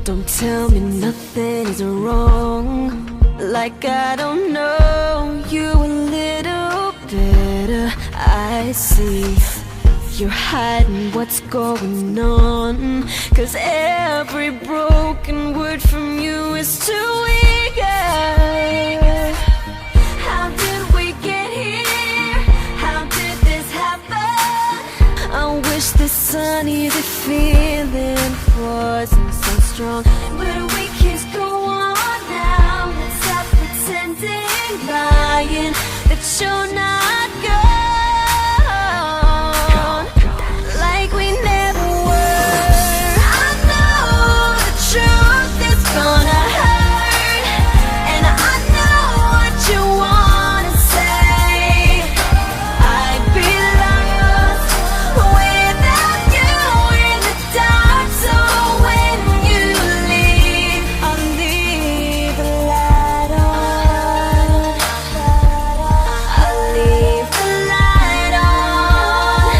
Don't tell me nothing is wrong, like I don't know you a little better. I see you're hiding what's going on, 'cause every broken word from you is too eager. How did we get here? How did this happen? I wish this sunny feeling wasn't so strong, but we can't go on now. Let's stop pretending, lying that you're not gone, like we never were. I know the truth is gonna hurt, and I know what you wanna say. I'd be lost without you in the dark, so when you leave, I'll leave the light on. I'll leave the light on.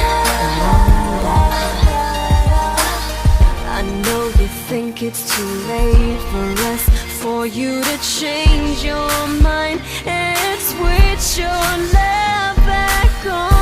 I know you think it's too late for us, for you to change your mind and switch your love back on.